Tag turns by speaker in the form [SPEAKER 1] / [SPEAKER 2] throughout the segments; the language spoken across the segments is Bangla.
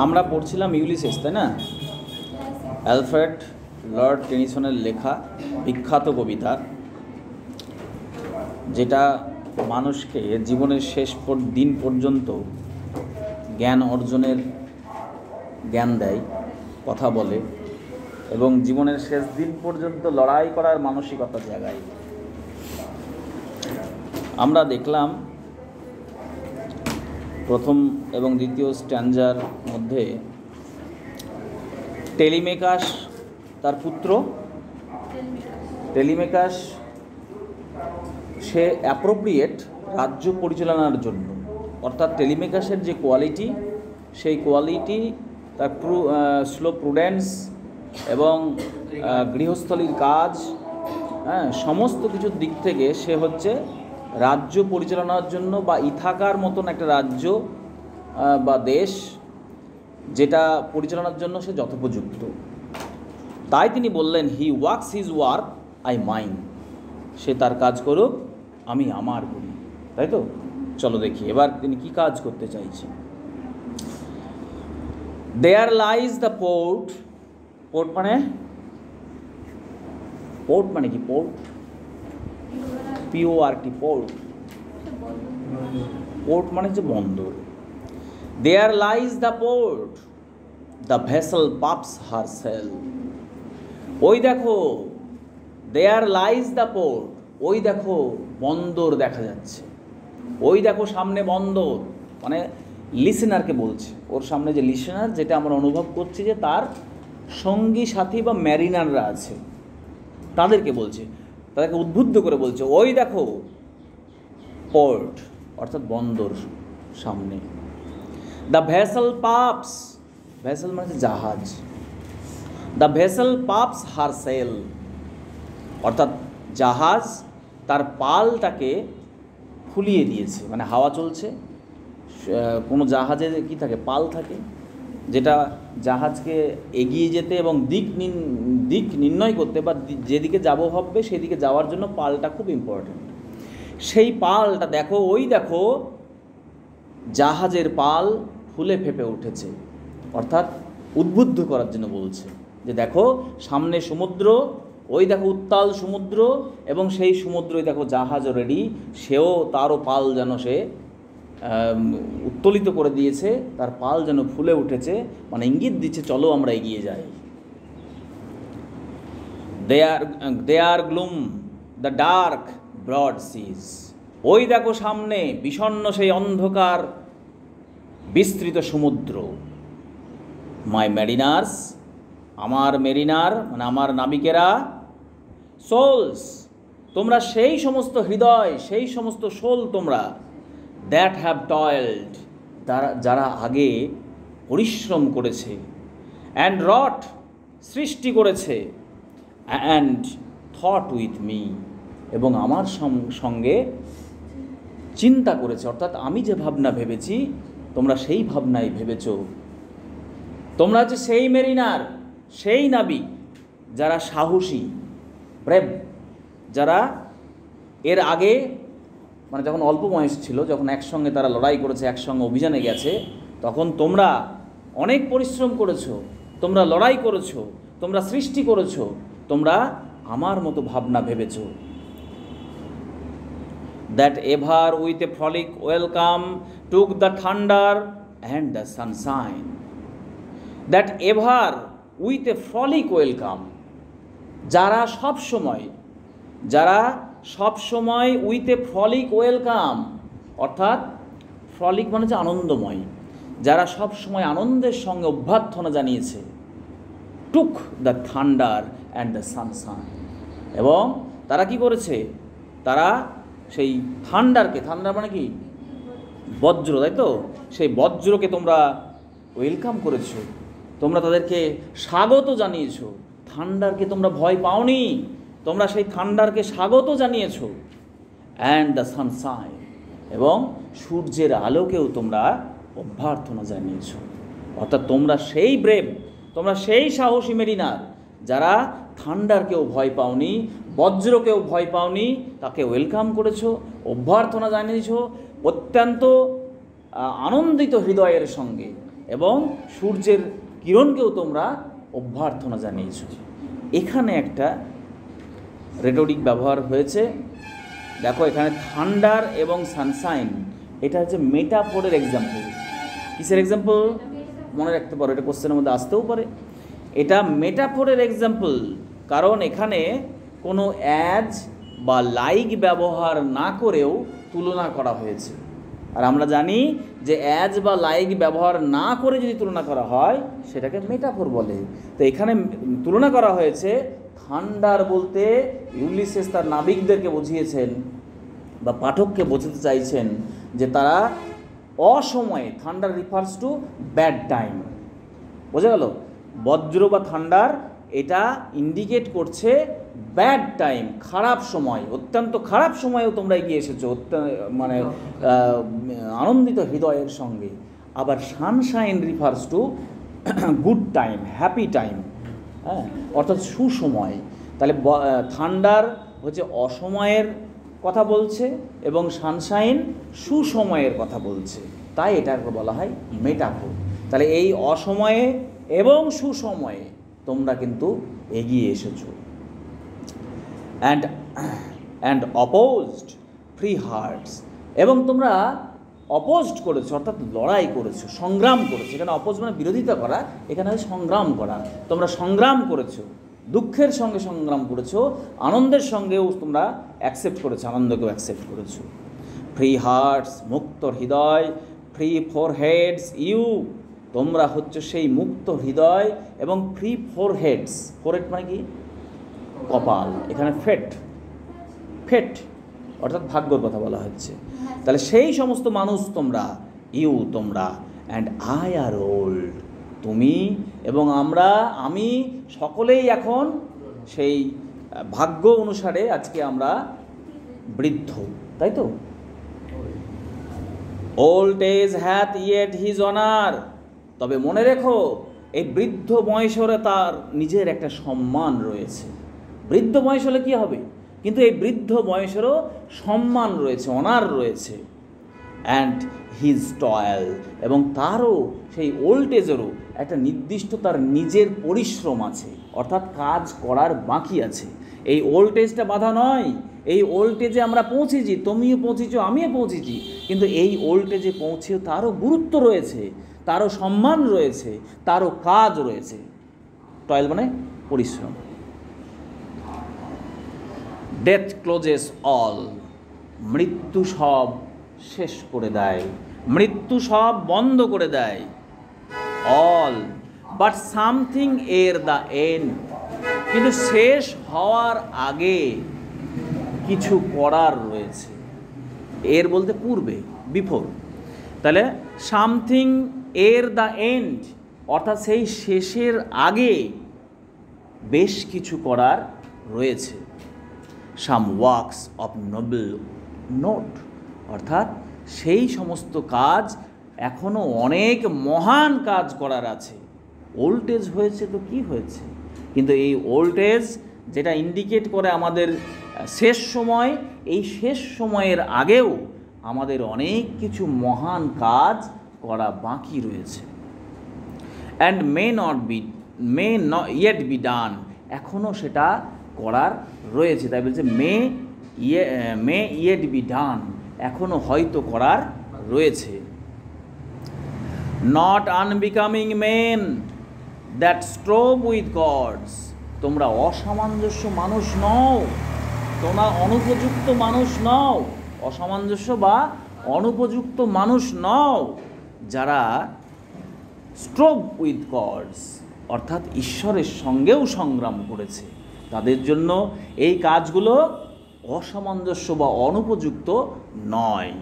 [SPEAKER 1] আমরা পড়ছিলাম ইউলিসেস, তাই না? অ্যালফ্রেড লর্ড টেনিসনের লেখা বিখ্যাত কবিতা, যেটা মানুষকে জীবনের শেষ দিন পর্যন্ত জ্ঞান অর্জনের জ্ঞান দেয়, কথা বলে এবং জীবনের শেষ দিন পর্যন্ত লড়াই করার মানসিকতা জাগায়। আমরা দেখলাম প্রথম এবং দ্বিতীয় স্ট্যাঞ্জার মধ্যে টেলিমেকাস তার পুত্র, টেলিমেকাস সে অ্যাপ্রোপ্রিয়েট রাজ্য পরিচালনার জন্য, অর্থাৎ টেলিমেকাসের যে কোয়ালিটি, সেই কোয়ালিটি তার স্লো প্রুডেন্স এবং গৃহস্থলীর কাজ, সমস্ত কিছুর দিক থেকে সে হচ্ছে রাজ্য পরিচালনার জন্য বা ইথাকার মতন একটা রাজ্য বা দেশ যেটা পরিচালনার জন্য সে যথোপযুক্ত। তাই তিনি বললেন, he works his work, I mine. সে তার কাজ করুক, আমি আমার করি। তাই তো? চলো দেখি এবার তিনি কি কাজ করতে চাইছেন। There lies the port. Port মানে কি? Port, PORT, port. পোর্ট মানে হচ্ছে বন্দর। There lies the port, the vessel puffs her sell. ওই দেখো, দেয়ার লাইজ দ্য পোর্ট, ওই দেখো বন্দর দেখা যাচ্ছে, ওই দেখো সামনে বন্দর। মানে লিসেনারকে বলছে, ওর সামনে যে লিসেনার, যেটা আমরা অনুভব করছি যে তার সঙ্গী সাথী বা ম্যারিনাররা আছে, তাদেরকে বলছে, তাদেরকে উদ্বুদ্ধ করে বলছে, ওই দেখো পোর্ট অর্থাৎ বন্দর সামনে। দ্য ভেসেল পাপস, ভেসেল মানে জাহাজ, the vessel puffs her sell, অর্থাৎ জাহাজ তার পালটাকে ফুলিয়ে দিয়েছে। মানে হাওয়া চলছে, কোনো জাহাজে কি থাকে? পাল থাকে, যেটা জাহাজকে এগিয়ে যেতে এবং দিক নির্ণয় করতে বা যেদিকে যাবো ভাববে সেদিকে যাওয়ার জন্য পালটা খুব ইম্পর্ট্যান্ট। সেই পালটা দেখো, ওই দেখো জাহাজের পাল ফুলে ফেপে উঠেছে, অর্থাৎ উদ্বুদ্ধ করার জন্য বলছে যে দেখো সামনে সমুদ্র, ওই দেখো উত্তাল সমুদ্র, এবং সেই সমুদ্রই দেখো জাহাজও রেডি, সেও তারও পাল যেন সে উত্তোলিত করে দিয়েছে, তার পাল যেন ফুলে উঠেছে, মানে ইঙ্গিত দিচ্ছে চলো আমরা এগিয়ে যাই। দেয়ার গ্লুম দ্য ডার্ক ব্রড সিজ, ওই দেখো সামনে বিষণ্ণ সেই অন্ধকার বিস্তৃত সমুদ্র। মাই ম্যারিনার্স, আমার মেরিনার মানে আমার নাবিকেরা, সোলস, তোমরা সেই সমস্ত হৃদয়, সেই সমস্ত সোল তোমরা, দ্যাট হ্যাভ টয়েলড, যারা আগে পরিশ্রম করেছে, অ্যান্ড রট, সৃষ্টি করেছে, অ্যান্ড থট উইথ মি, এবং আমার সঙ্গে চিন্তা করেছে, অর্থাৎ আমি যে ভাবনা ভেবেছি তোমরা সেই ভাবনাই ভেবেছ। তোমরা হচ্ছে সেই মেরিনার, সেই নাবিক যারা সাহসী, ব্রেভ, যারা এর আগে মানে যখন অল্প বয়স ছিল, যখন একসঙ্গে তারা লড়াই করেছে, একসঙ্গে অভিযানে গেছে, তখন তোমরা অনেক পরিশ্রম করেছো, তোমরা লড়াই করেছো, তোমরা সৃষ্টি করেছো, তোমরা আমার মতো ভাবনা ভেবেছো। That ever with a frolic welcome took the thunder and the sunshine. That ever with a frolic welcome, যারা সব সময় উইথ এ ফ্রলিক ওয়েলকাম, অর্থাৎ ফ্রলিক মানে হচ্ছে আনন্দময়, যারা সব সময় আনন্দের সঙ্গে অভ্যর্থনা জানিয়েছে। টুক the thunder and the Sunshine, এবং তারা কি করেছে? তারা সেই থান্ডারকে, থান্ডার মানে কি? বজ্র, তাই তো? সেই বজ্রকে তোমরা ওয়েলকাম করেছো, তোমরা তাদেরকে স্বাগত জানিয়েছো। থান্ডারকে তোমরা ভয় পাওনি, তোমরা সেই থান্ডারকে স্বাগত জানিয়েছো। অ্যান্ড দ্য সানশাইন, এবং সূর্যের আলোকেও তোমরা অভ্যর্থনা জানিয়েছো। অর্থাৎ তোমরা সেই ব্রেভ, তোমরা সেই সাহসী মেরিনার যারা থান্ডারকেও ভয় পাওনি, বজ্রকেও ভয় পাওনি, তাকে ওয়েলকাম করেছো, অভ্যর্থনা জানিয়েছো, অত্যন্ত আনন্দিত হৃদয়ের সঙ্গে এবং সূর্যের কিরণকেও তোমরা অভ্যর্থনা জানিয়েছ। এখানে একটা রেটরিক ব্যবহার হয়েছে। দেখো এখানে থান্ডার এবং সানশাইন, এটা হচ্ছে মেটাফোরের এক্সাম্পল। কিসের এক্সাম্পল মনে রাখতে পারো, এটা কোশ্চেনের মধ্যে আসতেও পারে। এটা মেটাফোরের এক্সাম্পল, কারণ এখানে কোনো অ্যাজ বা লাইক ব্যবহার না করেও তুলনা করা হয়েছে। আর আমরা জানি যে অ্যাজ বা লাইক ব্যবহার না করে যদি তুলনা করা হয় সেটাকে মেটাফোর বলে। তো এখানে তুলনা করা হয়েছে। থান্ডার বলতে ইউলিসেস তার নাবিকদেরকে বুঝিয়েছেন বা পাঠককে বোঝাতে চাইছেন যে তারা অসময়ে, thunder refers to bad time, বোঝা গেল? বজ্র বা থান্ডার এটা ইন্ডিকেট করছে ব্যাড টাইম, খারাপ সময়, অত্যন্ত খারাপ সময়েও তোমরা এগিয়ে এসেছো, মানে আনন্দিত হৃদয়ের সঙ্গে। আবার sunshine refers to good time, happy time, হ্যাঁ, অর্থাৎ সুসময়। তাহলে থান্ডার হচ্ছে অসময়ের কথা বলছে এবং সানশাইন সুসময়ের কথা বলছে, তাই এটাকে বলা হয় মেটাফোর। তাহলে এই অসময়ে এবং সুসময়ে তোমরা কিন্তু এগিয়ে এসেছো। অ্যান্ড অপোজড ফ্রি হার্টস, এবং তোমরা অপোজড করেছো, অর্থাৎ লড়াই করেছো, সংগ্রাম করেছো। এখানে অপোজ মানে বিরোধিতা করা, এখানে হয় সংগ্রাম করা। তোমরা সংগ্রাম করেছো, দুঃখের সঙ্গে সংগ্রাম করেছো, আনন্দের সঙ্গেও তোমরা অ্যাকসেপ্ট করেছো, আনন্দকেও অ্যাকসেপ্ট করেছো। ফ্রি হার্টস, মুক্ত হৃদয়, ফ্রি ফোরহেডস ইউ, তোমরা হচ্ছে সেই মুক্ত হৃদয় এবং ফ্রি ফোরহেডস। ফোরহেড মানে কি? কপাল। এখানে ফেট অর্থাৎ ভাগ্যর কথা বলা হচ্ছে। তাহলে সেই সমস্ত মানুষ তোমরা, ইউ তোমরা, অ্যান্ড আই আর ওল্ড, তুমি এবং আমি সকলেই এখন সেই ভাগ্য অনুসারে আজকে আমরা বৃদ্ধ, তাই তো? Old age hath yet his honour, তবে মনে রেখো এই বৃদ্ধ বয়সরে তার নিজের একটা সম্মান রয়েছে। বৃদ্ধ বয়স হলে কী হবে, কিন্তু এই বৃদ্ধ বয়সেরও সম্মান রয়েছে, অনার রয়েছে। অ্যান্ড হিজ টয়েল, এবং তারও সেই ওল্ড এজেরও একটা নির্দিষ্ট তার নিজের পরিশ্রম আছে, অর্থাৎ কাজ করার বাকি আছে। এই ওল্ড এজটা বাধা নয়, এই ওল্ড এজে আমরা পৌঁছেছি, তুমিও পৌঁছেছো, আমিও পৌঁছেছি, কিন্তু এই ওল্ড এজে পৌঁছেও তারও গুরুত্ব রয়েছে, তারও সম্মান রয়েছে, তারও কাজ রয়েছে। টয়েল মানে পরিশ্রম। ডেথ ক্লোজেস অল, মৃত্যু সব শেষ করে দেয়, মৃত্যু সব বন্ধ করে দেয়। অল বাট সামথিং এর দ্য এন্ড, কিন্তু শেষ হওয়ার আগে কিছু করার রয়েছে। এর বলতে পূর্বে, বিফোর। তাহলে সামথিং এর দ্য এন্ড, অর্থাৎ সেই শেষের আগে বেশ কিছু করার রয়েছে। সাম ওয়ার্কস অফ নোবেল নোট, অর্থাৎ সেই সমস্ত কাজ, এখনও অনেক মহান কাজ করার আছে। ওল্ড এজ হয়েছে তো কি হয়েছে, কিন্তু এই ওল্ড এজ যেটা ইন্ডিকেট করে আমাদের শেষ সময়, এই শেষ সময়ের আগেও আমাদের অনেক কিছু মহান কাজ করা বাকি রয়েছে। And May yet be done, এখনও সেটা করার রয়েছে। তাই বলছে মে ইয়েট বি ডান, এখনও হয়তো করার রয়েছে। Not unbecoming men that strove with gods, তোমরা অসামঞ্জস্য মানুষ নও, তোমরা অনুপযুক্ত মানুষ নও, অসামঞ্জস্য বা অনুপযুক্ত মানুষ নও, যারা স্ট্রোভ উইথ গডস, অর্থাৎ ঈশ্বরের সঙ্গেও সংগ্রাম করেছে। তাদের জন্য এই কাজগুলো অসামঞ্জস্য বা অনুপযুক্ত নয়।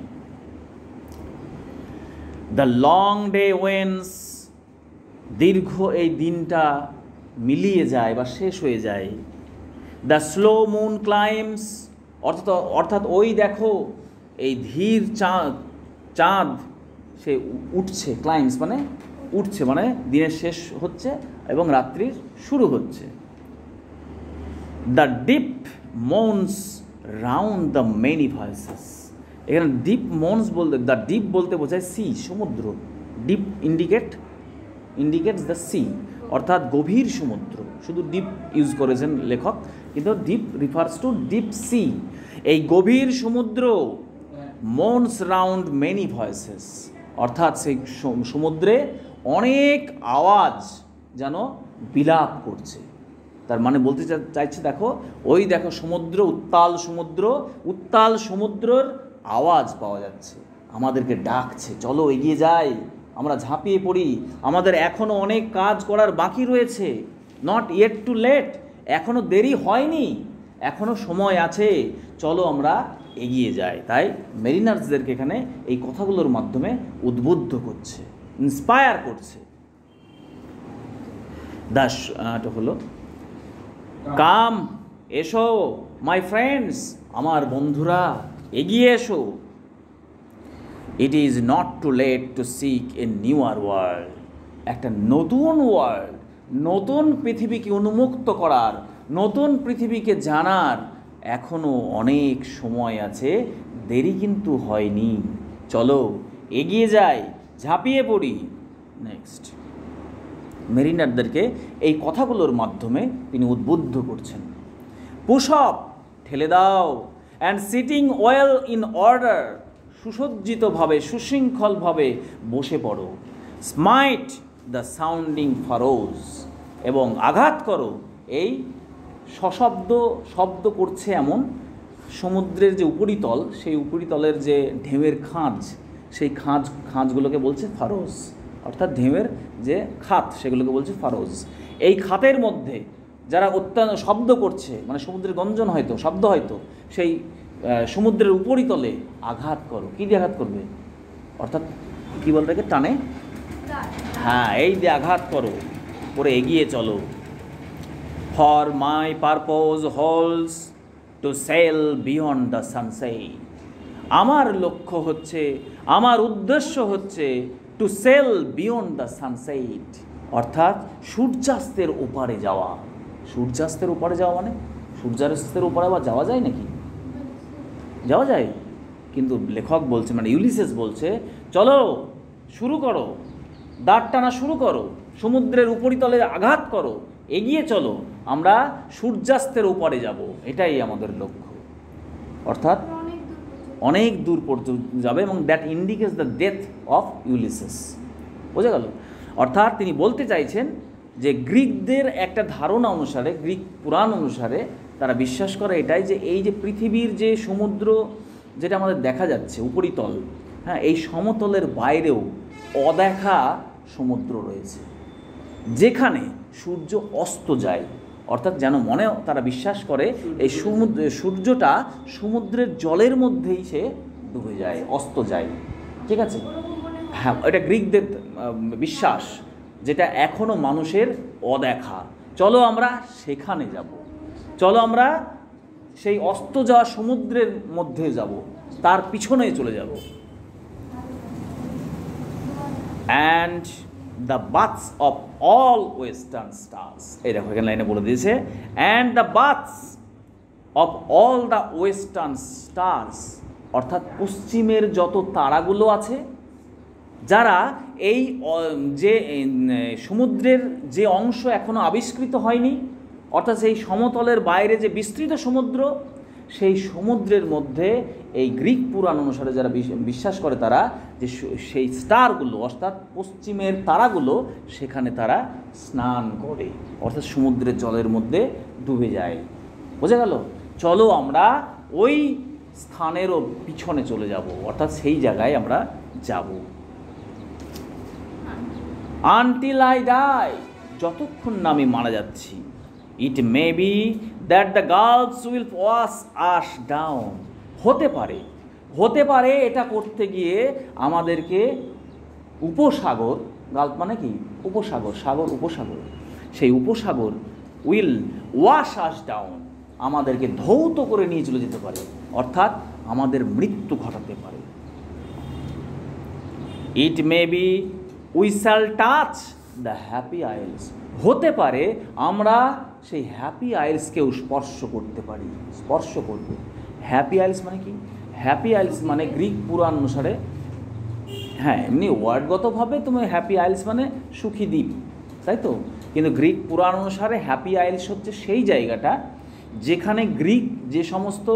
[SPEAKER 1] দ্য লং ডে ওয়েন্স, দীর্ঘ এই দিনটা মিলিয়ে যায় বা শেষ হয়ে যায়। দ্য স্লো মুন ক্লাইম্স, অর্থাৎ ওই দেখো এই ধীর চাঁদ সে উঠছে, ক্লাইম্স মানে উঠছে, মানে দিনের শেষ হচ্ছে এবং রাত্রির শুরু হচ্ছে। The deep moans round the many voices, এখানে ডিপ মনস বলতে, দ্য ডিপ বলতে বোঝায় সি, সমুদ্র। ডিপ ইন্ডিকেটস দ্য সি, অর্থাৎ গভীর সমুদ্র। শুধু ডিপ ইউজ করেছেন লেখক, কিন্তু deep refers to deep sea. এই গভীর সমুদ্র মোনস রাউন্ড মেনি ভয়েসেস, অর্থাৎ সেই সমুদ্রে অনেক আওয়াজ যেন বিলাপ করছে। তার মানে বলতে চাইছে, দেখো ওই দেখো সমুদ্র, উত্তাল সমুদ্রের আওয়াজ পাওয়া যাচ্ছে, আমাদেরকে ডাকছে, চলো এগিয়ে যাই, আমরা ঝাঁপিয়ে পড়ি, আমাদের এখনও অনেক কাজ করার বাকি রয়েছে। নট ইয়েট টু লেট, এখনও দেরি হয়নি, এখনও সময় আছে, চলো আমরা এগিয়ে যাই। তাই মেরিনার্সদেরকে এখানে এই কথাগুলোর মাধ্যমে উদ্বুদ্ধ করছে, ইন্সপায়ার করছে। দাসটা হলো কাম, এসো মাই ফ্রেন্ডস, আমার বন্ধুরা এগিয়ে এসো। It is not too late to seek a newer world, একটা নতুন ওয়ার্ল্ড, নতুন পৃথিবীকে উন্মুক্ত করার, নতুন পৃথিবীকে জানার এখনও অনেক সময় আছে, দেরি কিন্তু হয়নি, চলো এগিয়ে যাই, ঝাঁপিয়ে পড়ি। নেক্সট, মেরিনারদেরকে এই কথাগুলোর মাধ্যমে তিনি উদ্বুদ্ধ করছেন। পুশ আপ, ঠেলে দাও, and sitting well in order, সুসজ্জিতভাবে সুশৃঙ্খলভাবে বসে পড়ো। স্মাইট দ্য সাউন্ডিং ফারোজ, এবং আঘাত করো এই শব্দ করছে এমন সমুদ্রের যে উপরিতল, সেই উপরিতলের যে ঢেউয়ের খাঁজ, সেই খাঁজগুলোকে বলছে ফারোজ, অর্থাৎ ঢেউয়ের যে খাত সেগুলোকে বলছে ফারোজ। এই খাতের মধ্যে যারা অত্যন্ত শব্দ করছে, মানে সমুদ্রের গঞ্জন হয়তো, শব্দ হয়তো, সেই সমুদ্রের উপরিতলে আঘাত করো। কী দিয়ে আঘাত করবে? অর্থাৎ কী বলতে গেলে টানে, হ্যাঁ, এই দিয়ে আঘাত করো, করে এগিয়ে চলো। For my purpose holds to sail beyond the sunset, আমার লক্ষ্য হচ্ছে, আমার উদ্দেশ্য হচ্ছে to sail beyond the sunset, অর্থাৎ সূর্যাস্তের ওপারে যাওয়া। সূর্যাস্তের ওপারে যাওয়া মানে সূর্যাস্তের ওপারে আবার যাওয়া যায় নাকি? যাওয়া যায়, কিন্তু লেখক বলছে, মানে ইউলিসেস বলছে, চলো শুরু করো, দাঁড় টানা শুরু করো, সমুদ্রের উপরিতলে আঘাত করো, এগিয়ে চলো, আমরা সূর্যাস্তের ওপারে যাব, এটাই আমাদের লক্ষ্য। অর্থাৎ অনেক দূর পর্যন্ত যাবে, এবং that indicates the death of Ulysses. বোঝা গেল? অর্থাৎ তিনি বলতে চাইছেন যে গ্রিকদের একটা ধারণা অনুসারে, গ্রিক পুরাণ অনুসারে তারা বিশ্বাস করে এটাই, যে এই যে পৃথিবীর যে সমুদ্র যেটা আমাদের দেখা যাচ্ছে উপরিতল, হ্যাঁ, এই সমতলের বাইরেও অদেখা সমুদ্র রয়েছে, যেখানে সূর্য অস্ত যায়। অর্থাৎ যেন মনে তারা বিশ্বাস করে এই সূর্যটা সমুদ্রের জলের মধ্যেই সে ডুবে যায়, অস্ত যায়। ঠিক আছে, হ্যাঁ, এটা গ্রিকদের বিশ্বাস, যেটা এখনও মানুষের অদেখা। চলো আমরা সেখানে যাব, চলো আমরা সেই অস্ত যাওয়া সমুদ্রের মধ্যে যাব, তার পিছনে চলে যাব। And the baths of all western stars, এই দেখো এখানে লাইনে বলে দিয়েছে, and the baths of all the western stars, অর্থাৎ পশ্চিমের যত তারাগুলো আছে, যারা এই যে সমুদ্রের যে অংশ এখনও আবিষ্কৃত হয়নি, অর্থাৎ সেই সমতলের বাইরে যে বিস্তৃত সমুদ্র, সেই সমুদ্রের মধ্যে এই গ্রিক পুরাণ অনুসারে যারা বিশ্বাস করে তারা, যে সেই স্টারগুলো, অর্থাৎ পশ্চিমের তারাগুলো, সেখানে তারা স্নান করে, অর্থাৎ সমুদ্রের জলের মধ্যে ডুবে যায়। বোঝা গেল? চলো আমরা ওই স্থানেরও পিছনে চলে যাব, অর্থাৎ সেই জায়গায় আমরা যাব। আনটিল আই ডাই, যতক্ষণ না আমি মারা যাচ্ছি। It may be that the gulfs will wash us down, হতে পারে এটা করতে গিয়ে আমাদেরকে উপসাগর, গাল্ফ মানে কি? উপসাগর, সাগর, উপসাগর, সেই উপসাগর উইল ওয়াশ আস ডাউন, আমাদেরকে ধৌত করে নিয়ে চলে যেতে পারে, অর্থাৎ আমাদের মৃত্যু ঘটাতে পারে। It may be we shall touch the happy isles, হতে পারে আমরা সেই হ্যাপি আইলসকেও স্পর্শ করতে পারি, স্পর্শ করব। হ্যাপি আইলস মানে কি? হ্যাপি আইলস মানে গ্রিক পুরাণ অনুসারে, হ্যাঁ এমনি ওয়ার্ডগতভাবে তুমি হ্যাপি আইলস মানে সুখী দ্বীপ, তাই তো, কিন্তু গ্রিক পুরাণ অনুসারে হ্যাপি আইলস হচ্ছে সেই জায়গাটা যেখানে গ্রিক যে সমস্ত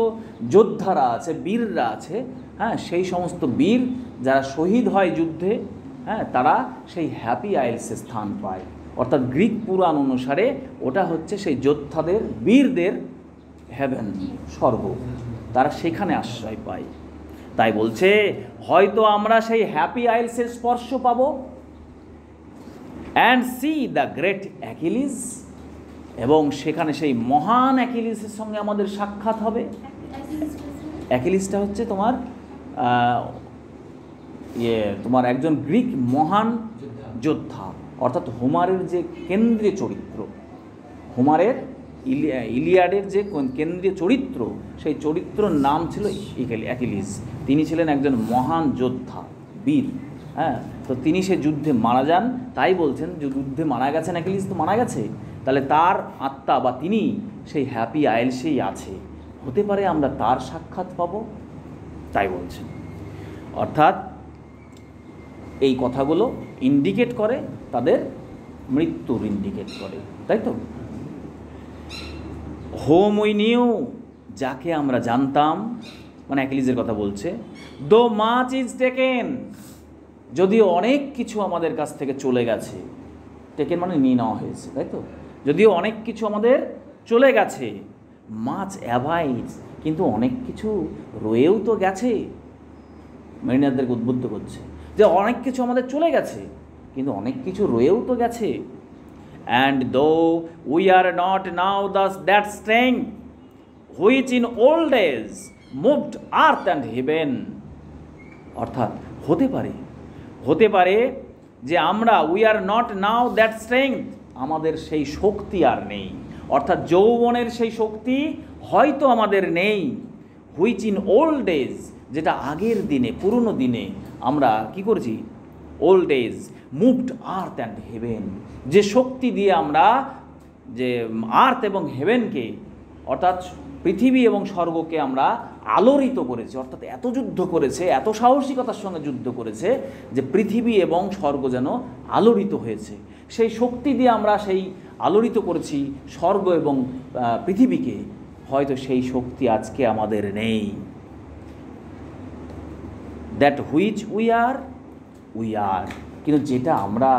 [SPEAKER 1] যোদ্ধারা আছে, বীররা আছে, হ্যাঁ সেই সমস্ত বীর যারা শহীদ হয় যুদ্ধে, হ্যাঁ তারা সেই হ্যাপি আইলসে স্থান পায়। অর্থাৎ গ্রিক পুরাণ অনুসারে ওটা হচ্ছে সেই যোদ্ধাদের, বীরদের হেভেন, স্বর্গ, তারা সেখানে আশ্রয় পায়। তাই বলছে হয়তো আমরা সেই হ্যাপি আইলসের স্পর্শ পাব, and C the great Achilles, এবং সেখানে সেই মহান অ্যাকিলিসের সঙ্গে আমাদের সাক্ষাৎ হবে। অ্যাকিলিসটা হচ্ছে তোমার তোমার একজন গ্রিক মহান যোদ্ধা, অর্থাৎ হোমারের যে কেন্দ্রীয় চরিত্র, হোমারের ইলিয়াডের যে কেন্দ্রীয় চরিত্র, সেই চরিত্রর নাম ছিল অ্যাকিলিস। তিনি ছিলেন একজন মহান যোদ্ধা, বীর, হ্যাঁ। তো তিনি সে যুদ্ধে মারা যান, তাই বলছেন যে যুদ্ধে মারা গেছেন অ্যাকিলিস, তো মারা গেছে, তাহলে তার আত্মা বা তিনি সেই হ্যাপি আইলসেই আছে, হতে পারে আমরা তার সাক্ষাৎ পাবো, তাই বলছেন। অর্থাৎ এই কথাগুলো ইন্ডিকেট করে তাদের মৃত্যুর, ইন্ডিকেট করে, তাই তো। হোম উই নিউ, যাকে আমরা জানতাম, মানে অ্যাকিলিসের কথা বলছে, দো মাচ ইজ টেকেন, যদিও অনেক কিছু আমাদের কাছ থেকে চলে গেছে, টেকেন মানে নিয়ে নেওয়া হয়েছে, তাই তো, যদিও অনেক কিছু আমাদের চলে গেছে, মাচ অ্যাভাইডস, কিন্তু অনেক কিছু রয়েও তো গেছে, মেরিনারদেরকে উদ্বুদ্ধ করছে যে অনেক কিছু আমাদের চলে গেছে, কিন্তু অনেক কিছু রয়েও তো গেছে। And though we are not now that strength which in old age moved earth and heaven, অর্থাৎ হতে পারে যে আমরা we are not now that strength, আমাদের সেই শক্তি আর নেই, অর্থাৎ যৌবনের সেই শক্তি হয়তো আমাদের নেই, হুইচ ইন ওল্ড এজ, যেটা আগের দিনে, পুরনো দিনে আমরা কি করেছি, old age moved earth and heaven, যে শক্তি দিয়ে আমরা যে আর্থ এবং হেভেনকে, অর্থাৎ পৃথিবী এবং স্বর্গকে আমরা আলোড়িত করেছে, অর্থাৎ এত যুদ্ধ করেছে, এত সাহসিকতার সঙ্গে যুদ্ধ করেছে যে পৃথিবী এবং স্বর্গ যেন আলোড়িত হয়েছে, সেই শক্তি দিয়ে আমরা সেই আলোড়িত করেছি স্বর্গ এবং পৃথিবীকে, হয়তো সেই শক্তি আজকে আমাদের নেই। দ্যাট হুইচ উই আর, কিন্তু যেটা আমরা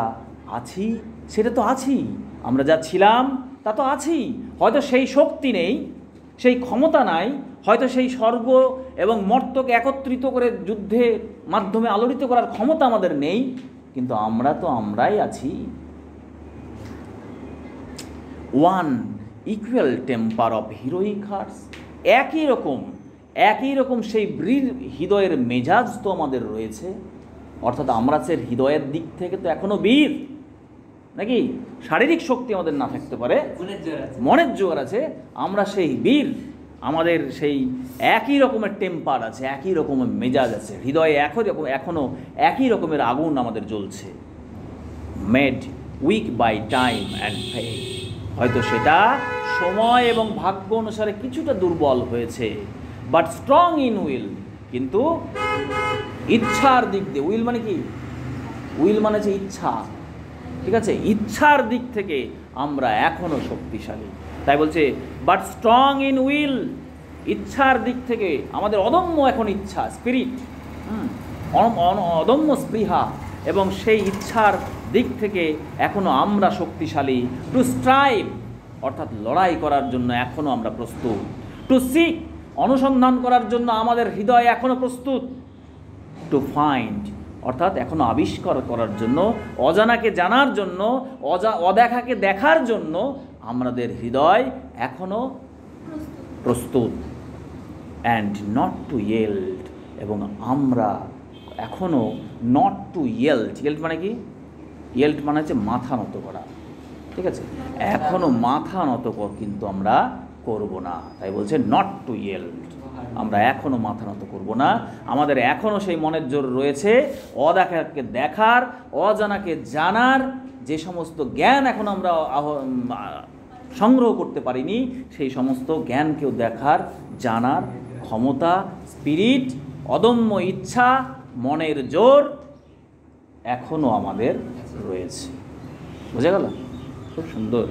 [SPEAKER 1] আছি সেটা তো আছি, আমরা যা ছিলাম তা তো আছি, হয়তো সেই শক্তি নেই, সেই ক্ষমতা নাই, হয়তো সেই স্বর্গ এবং মর্ত্যকে একত্রিত করে যুদ্ধের মাধ্যমে আলোড়িত করার ক্ষমতা আমাদের নেই, কিন্তু আমরা তো আমরাই আছি। One equal temper of heroic hearts, একই রকম সেই বীর হৃদয়ের মেজাজ তো আমাদের রয়েছে, অর্থাৎ আমরা সে হৃদয়ের দিক থেকে তো এখনো বীর, নাকি শারীরিক শক্তি আমাদের না থাকতে পারে, মনের জোর আছে, আমরা সেই বীর, আমাদের সেই একই রকমের টেম্পার আছে, একই রকমের মেজাজ আছে, হৃদয়ে এখনও একই রকমের আগুন আমাদের জ্বলছে। Made weak by time and fate, হয়তো সেটা সময় এবং ভাগ্য অনুসারে কিছুটা দুর্বল হয়েছে, বাট স্ট্রং ইন উইল, কিন্তু ইচ্ছার দিক দিয়ে, উইল মানে কি, উইল মানে যে ইচ্ছা, ঠিক আছে, ইচ্ছার দিক থেকে আমরা এখনও শক্তিশালী, তাই বলছে বাট স্ট্রং ইন উইল, ইচ্ছার দিক থেকে আমাদের অদম্য এখন ইচ্ছা, স্পিরিট, অদম্য স্পৃহা, এবং সেই ইচ্ছার দিক থেকে এখনও আমরা শক্তিশালী। টু স্ট্রাইভ, অর্থাৎ লড়াই করার জন্য এখনও আমরা প্রস্তুত। টু সিক, অনুসন্ধান করার জন্য আমাদের হৃদয় এখনও প্রস্তুত। টু ফাইন্ড, অর্থাৎ এখনও আবিষ্কার করার জন্য, অজানাকে জানার জন্য, অদেখাকে দেখার জন্য আমাদের হৃদয় এখনও প্রস্তুত। অ্যান্ড নট টু ইয়েল্ড, এবং আমরা এখনও নট টু ইয়েল্ড, ইয়েল্ড মানে কি, ইয়েল্ড মানে হচ্ছে মাথা নত করা, ঠিক আছে, এখনও মাথা নত কিন্তু আমরা করব না, তাই বলছে নট টু ইয়েল্ড, আমরা এখনও মাথা নত করব না, আমাদের এখনও সেই মনের জোর রয়েছে অদেখাকে দেখার, অজানাকে জানার, যে সমস্ত জ্ঞান এখন আমরা সংগ্রহ করতে পারিনি সেই সমস্ত জ্ঞানকেও দেখার, জানার ক্ষমতা, স্পিরিট, অদম্য ইচ্ছা, মনের জোর এখনও আমাদের রয়েছে। বুঝে গেল? খুব সুন্দর।